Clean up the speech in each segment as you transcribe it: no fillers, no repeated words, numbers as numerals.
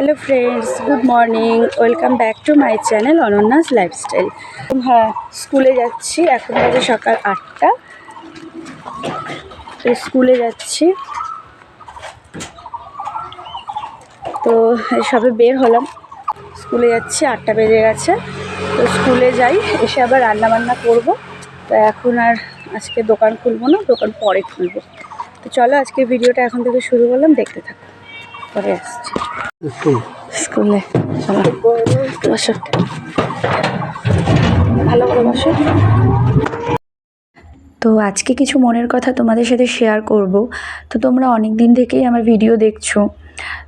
Hello friends, good morning. Welcome back to my channel অনন্যাস lifestyle. হ্যাঁ, স্কুলে যাচ্ছি। এখন বাজে সকাল 8টা। তো স্কুলে যাচ্ছি। তো সবে বের হলাম, স্কুলে যাচ্ছি। 8টা বেজে গেছে। তো স্কুলে যাই, এসে আবার রান্নাবান্না করবো। তো এখন আর আজকে দোকান খুলবো না, দোকান পরে খুলবো। তো চলো আজকে ভিডিওটা এখন থেকে শুরু করলাম, দেখতে থাকো। পরে আসছি স্কুলে। চলো বসো, ভালো করে বসো। তো আজকে কিছু মনের কথা তোমাদের সাথে শেয়ার করব। তো তোমরা অনেক দিন থেকেই আমার ভিডিও দেখছো,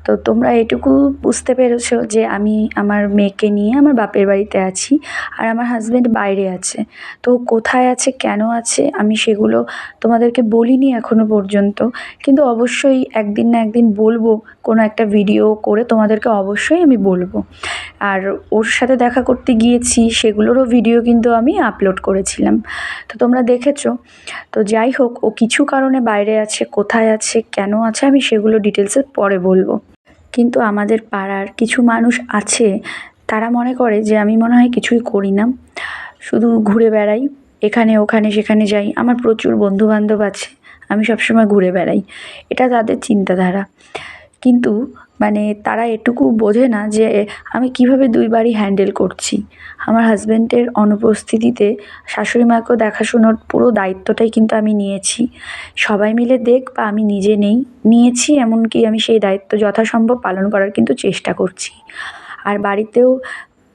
তো তোমরা এটুকু বুঝতে পেরেছো যে আমি আমার মেয়েকে নিয়ে আমার বাপের বাড়িতে আছি, আর আমার হাজব্যান্ড বাইরে আছে। তো কোথায় আছে, কেন আছে, আমি সেগুলো তোমাদেরকে বলিনি এখনো পর্যন্ত, কিন্তু অবশ্যই একদিন না একদিন বলবো। কোনো একটা ভিডিও করে তোমাদেরকে অবশ্যই আমি বলবো। আর ওর সাথে দেখা করতে গিয়েছি, সেগুলোরও ভিডিও কিন্তু আমি আপলোড করেছিলাম, তো তোমরা দেখেছো। তো যাই হোক, ও কিছু কারণে বাইরে আছে, কোথায় আছে, কেন আছে, আমি সেগুলো ডিটেলসে পরে বলবো। কিন্তু আমাদের পাড়ার কিছু মানুষ আছে, তারা মনে করে যে আমি মনে হয় কিছুই করি না, শুধু ঘুরে বেড়াই, এখানে ওখানে সেখানে যাই, আমার প্রচুর বন্ধুবান্ধব আছে, আমি সবসময় ঘুরে বেড়াই। এটা তাদের চিন্তাধারা। কিন্তু মানে তারা এটুকু বোঝে না যে আমি কিভাবে দুই বাড়ি হ্যান্ডেল করছি। আমার হাজব্যান্ডের অনুপস্থিতিতে শাশুড়ি মাকেও দেখাশোনার পুরো দায়িত্বটাই কিন্তু আমি নিয়েছি। সবাই মিলে দেখ বা আমি নিজে নিয়েছি, এমনকি আমি সেই দায়িত্ব যথাসম্ভব পালন করার কিন্তু চেষ্টা করছি। আর বাড়িতেও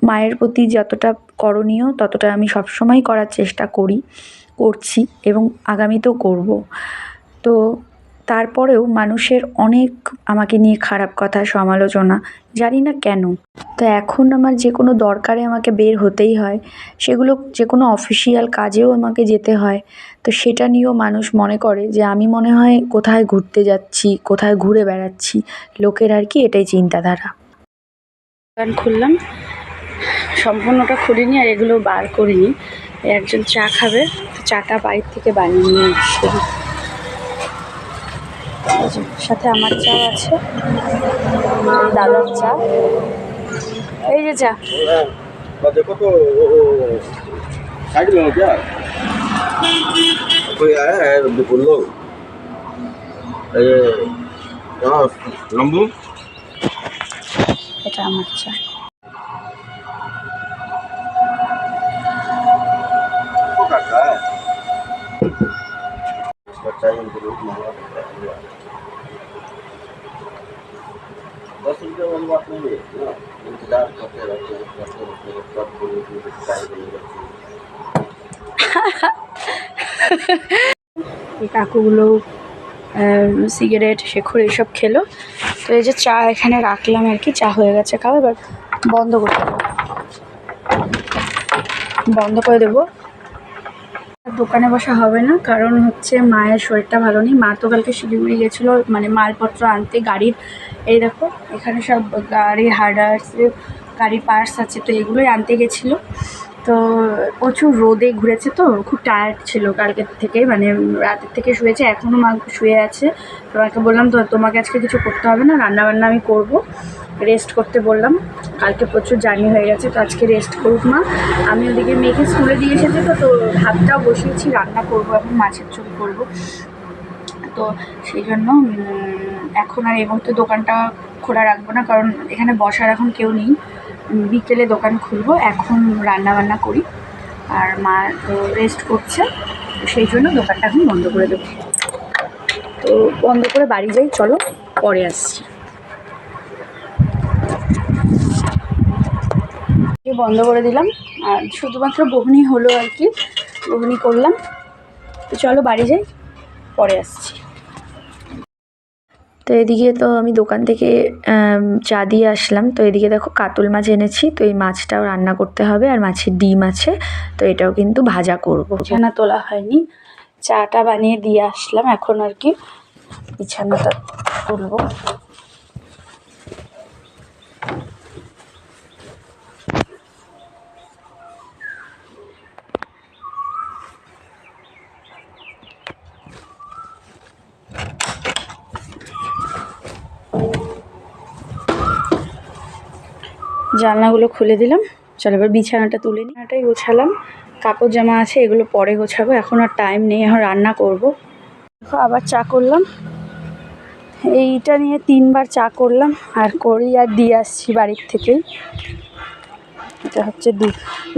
মায়ের প্রতি যতটা করণীয় ততটা আমি সবসময় করার চেষ্টা করছি এবং আগামীতেও করব। তো তারপরেও মানুষের অনেক আমাকে নিয়ে খারাপ কথা, সমালোচনা, জানি না কেন। তো এখন আমার যে কোনো দরকারে আমাকে বের হতেই হয়, সেগুলো যে কোনো অফিসিয়াল কাজেও আমাকে যেতে হয়। তো সেটা নিয়েও মানুষ মনে করে যে আমি মনে হয় কোথায় ঘুরতে যাচ্ছি, কোথায় ঘুরে বেড়াচ্ছি। লোকের আর কি এটাই চিন্তাধারা। দোকান খুললাম, সম্পূর্ণটা খুলিনি, আর এগুলো বার করিনি। একজন চা খাবে, চাটা বাইরে থেকে বানিয়ে নিয়ে আসছি। সাথে আমার চা আছে, দাদার চা, এই যে চা। देखो तो साइड में हो क्या कोई आया है बोल लो ये लंबू এটা আমার চা। काटा है बच्चा ये जरूर मांगा ₹10 वाली बात नहीं है ना, इंतजार करते रहते कब बोलेगी टाइम मिलेगा। এই কাকুগুলো সিগারেট, শেখর এইসব খেলো। তো এই যে চা এখানে রাখলাম আর কি, চা হয়ে গেছে খাওয়া, এবার বন্ধ করে দেবো, বন্ধ করে দেবো। দোকানে বসা হবে না, কারণ হচ্ছে মায়ের শরীরটা ভালো নেই। মা তো কালকে শিলিগুড়ি গেছিলো, মানে মালপত্র আনতে গাড়ির। এই দেখো এখানে সব গাড়ির হার্ডার্স, গাড়ির পার্টস আছে, তো এগুলোই আনতে গেছিলো। তো প্রচুর রোদে ঘুরেছে, তো খুব টায়ার্ড ছিল কালকের থেকে, মানে রাতের থেকে শুয়েছে, এখনও মা শুয়ে আছে। তোমাকে বললাম তো তোমাকে আজকে কিছু করতে হবে না, রান্নাবান্না আমি করব, রেস্ট করতে বললাম। কালকে প্রচুর জার্নি হয়ে গেছে, তো আজকে রেস্ট করুক মা। আমি ওদিকে মেয়েকে স্কুলে দিয়ে এসেছি, তো ভাতটাও বসিয়েছি, রান্না করব, এখন মাছের ঝোল করব। তো সেই জন্য এখন আর এই মুহূর্তে দোকানটা খোলা রাখবো না, কারণ এখানে বসার এখন কেউ নেই। বিকেলে দোকান খুলবো, এখন রান্না বান্না করি। আর মা তো রেস্ট করছে, তো সেই জন্য দোকানটা এখন বন্ধ করে দেবো। তো বন্ধ করে বাড়ি যাই, চলো পরে আসছি। বন্ধ করে দিলাম, আর শুধুমাত্র বহনি হলো আর কি, বহনি করলাম। তো চলো বাড়ি যাই, পরে আসছি। তো এদিকে তো আমি দোকান থেকে চা দিয়ে আসলাম। তো এদিকে দেখো কাতল মাছ এনেছি, তো এই মাছটাও রান্না করতে হবে, আর মাছের ডিম আছে, তো এটাও কিন্তু ভাজা করব। বিছানা তোলা হয়নি, চাটা বানিয়ে দিয়ে আসলাম, এখন আর কি বিছানাটা তুলবো। জানলাগুলো খুলে দিলাম। চলো এবার বিছানাটা তুলে নিই। বিছানাটাই গোছালাম, কাপড় জামা আছে এগুলো পরে গোছাবো, এখন আর টাইম নেই, এখন রান্না করব। দেখো আবার চা করলাম, এইটা নিয়ে 3বার চা করলাম, আর করি আর দিয়ে আসছি বাড়ির থেকেই। এটা হচ্ছে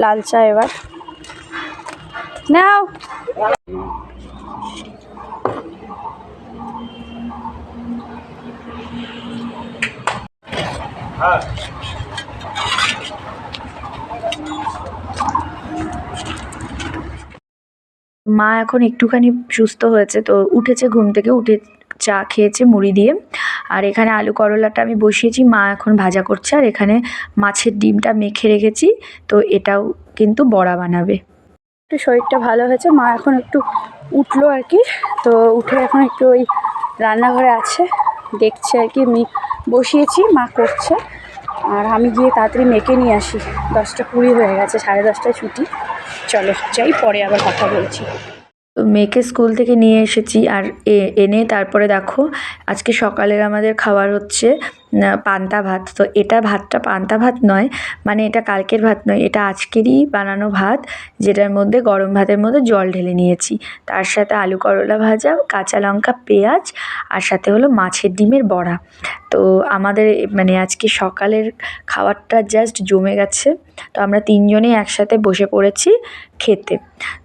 লাল চা। এবার নাও। মা এখন একটুখানি সুস্থ হয়েছে, তো উঠেছে ঘুম থেকে, উঠে চা খেয়েছে মুড়ি দিয়ে। আর এখানে আলু করলাটা আমি বসিয়েছি, মা এখন ভাজা করছে। আর এখানে মাছের ডিমটা মেখে রেখেছি, তো এটাও কিন্তু বড়া বানাবে। একটু শরীরটা ভালো হয়েছে, মা এখন একটু উঠলো আর কি। তো উঠে এখন একটু ওই রান্নাঘরে আছে, দেখছে আর কি। আমি বসিয়েছি, মা করছে, আর আমি গিয়ে তাড়াতাড়ি মেখে নিয়ে আসি। 10টা 20 হয়ে গেছে, 10:30টায় ছুটি। চলো যাই, পরে আবার কথা বলছি। তো মেয়েকে স্কুল থেকে নিয়ে এসেছি, আর এনে তারপরে দেখো আজকে সকালের আমাদের খাবার হচ্ছে পান্তা ভাত। তো এটা ভাতটা পান্তা ভাত নয়, মানে এটা কালকের ভাত নয়, এটা আজকেরই বানানো ভাত, যেটার মধ্যে গরম ভাতের মধ্যে জল ঢেলে নিয়েছি। তার সাথে আলু করলা ভাজা, কাঁচা লঙ্কা, পেঁয়াজ, আর সাথে হলো মাছের ডিমের বড়া। তো আমাদের মানে আজকে সকালের খাবারটা জাস্ট জমে গেছে। তো আমরা 3জনেই একসাথে বসে পড়েছি খেতে।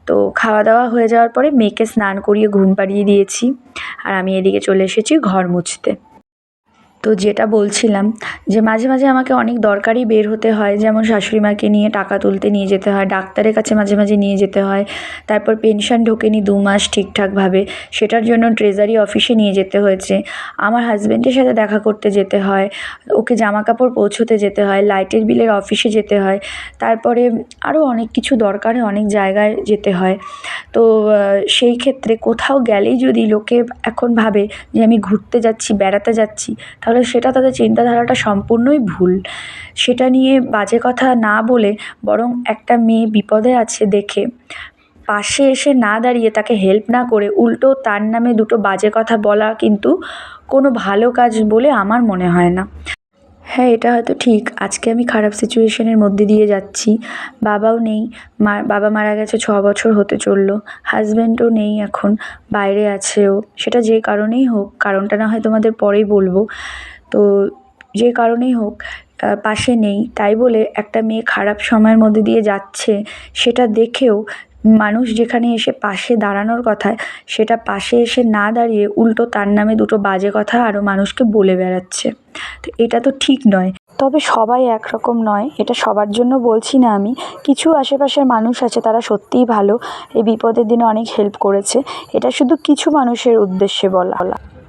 তো খাওয়া দাওয়া হয়ে যাওয়ার পরে মেয়েকে স্নান করিয়ে ঘুম পাড়িয়ে দিয়েছি, আর আমি এদিকে চলে এসেছি ঘর মুছতে। তো যেটা বলছিলাম যে মাঝে মাঝে আমাকে অনেক দরকারি বের হতে হয়, যেমন শাশুড়ি মাকে নিয়ে টাকা তুলতে নিয়ে যেতে হয়, ডাক্তারের কাছে মাঝে মাঝে নিয়ে যেতে হয়, তারপর পেনশন ঢোকেনি 2 মাস ঠিকঠাকভাবে, সেটার জন্য ট্রেজারি অফিসে নিয়ে যেতে হয়েছে, আমার হাজব্যান্ডের সাথে দেখা করতে যেতে হয়, ওকে জামা কাপড় পৌঁছোতে যেতে হয়, লাইটের বিলের অফিসে যেতে হয়, তারপরে আরও অনেক কিছু দরকারে অনেক জায়গায় যেতে হয়। তো সেই ক্ষেত্রে কোথাও গেলেই যদি লোকে এখন ভাবে যে আমি ঘুরতে যাচ্ছি, বেড়াতে যাচ্ছি, তাহলে সেটা তাদের চিন্তাধারাটা সম্পূর্ণই ভুল। সেটা নিয়ে বাজে কথা না বলে, বরং একটা মেয়ে বিপদে আছে দেখে পাশে এসে না দাঁড়িয়ে তাকে হেল্প না করে উল্টো তার নামে দুটো বাজে কথা বলা কিন্তু কোনো ভালো কাজ বলে আমার মনে হয় না। হ্যাঁ, এটা হয়তো ঠিক, আজকে আমি খারাপ সিচুয়েশনের মধ্যে দিয়ে যাচ্ছি, বাবাও নেই, বাবা মারা গেছে 6 বছর হতে চললো, হাজব্যান্ডও নেই এখন, বাইরে আছে ও, সেটা যে কারণেই হোক, কারণটা না হয় তোমাদের পরেই বলবো। তো যে কারণেই হোক পাশে নেই, তাই বলে একটা মেয়ে খারাপ সময়ের মধ্যে দিয়ে যাচ্ছে সেটা দেখেও মানুষ যেখানে এসে পাশে দাঁড়ানোর কথা, সেটা পাশে এসে না দাঁড়িয়ে উল্টো তার নামে দুটো বাজে কথা আরও মানুষকে বলে বেড়াচ্ছে। তো এটা তো ঠিক নয়। তবে সবাই একরকম নয়, এটা সবার জন্য বলছি না আমি। কিছু আশেপাশের মানুষ আছে তারা সত্যিই ভালো, এই বিপদের দিনে অনেক হেল্প করেছে। এটা শুধু কিছু মানুষের উদ্দেশ্যে বলা,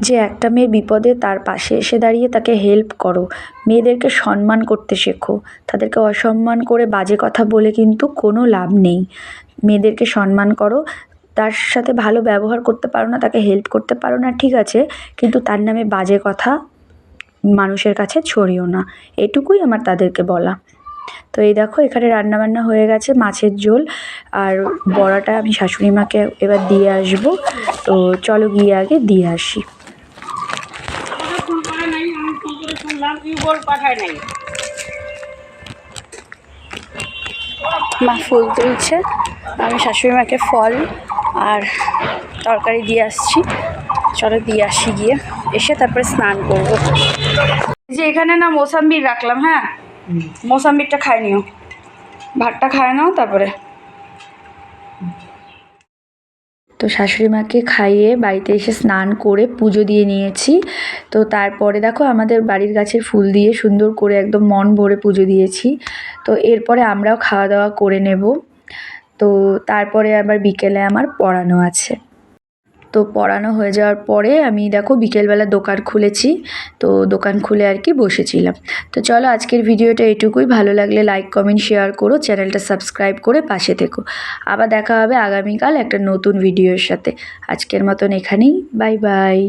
যে একটা মেয়ের বিপদে তার পাশে এসে দাঁড়িয়ে তাকে হেল্প করো। মেয়েদেরকে সম্মান করতে শেখো, তাদেরকে অসম্মান করে বাজে কথা বলে কিন্তু কোনো লাভ নেই। মেয়েদেরকে সম্মান করো, তার সাথে ভালো ব্যবহার করতে পারো না, তাকে হেল্প করতে পারো না, ঠিক আছে, কিন্তু তার নামে বাজে কথা মানুষের কাছে ছড়িও না, এটুকুই আমার তাদেরকে বলা। তো এই দেখো এখানে রান্নাবান্না হয়ে গেছে, মাছের ঝোল আর বড়াটা আমি শাশুড়ি মাকে এবার দিয়ে আসবো। তো চলো গিয়ে আগে দিয়ে আসি। মা ফুল তুলছে, আমি শাশুড়ি মাকে ফল আর তরকারি দিয়ে আসছি। চলো দিয়ে আসি, গিয়ে এসে তারপরে স্নান করবো। যে এখানে না মোসাম্বির রাখলাম, হ্যাঁ মোসাম্বিরটা খাই নিও, ভাতটা খায় নাও তারপরে। তো শাশুড়ি মাকে খাইয়ে বাড়িতে এসে স্নান করে পুজো দিয়ে নিয়েছি। তো তারপরে দেখো আমাদের বাড়ির গাছের ফুল দিয়ে সুন্দর করে একদম মন ভরে পুজো দিয়েছি। তো এরপরে আমরাও খাওয়া দাওয়া করে নেব। তো তারপরে আবার বিকেলে আমার পড়ানো আছে। তো পড়ানো হয়ে যাওয়ার পরে আমি দেখো বিকেলবেলা দোকান খুলেছি, তো দোকান খুলে আর কি বসেছিলাম। তো চলো আজকের ভিডিওটা এটুকুই, ভালো লাগলে লাইক কমেন্ট শেয়ার করো, চ্যানেলটা সাবস্ক্রাইব করে পাশে থেকো। আবার দেখা হবে আগামীকাল একটা নতুন ভিডিওর সাথে। আজকের মতন এখানেই, বাই বাই।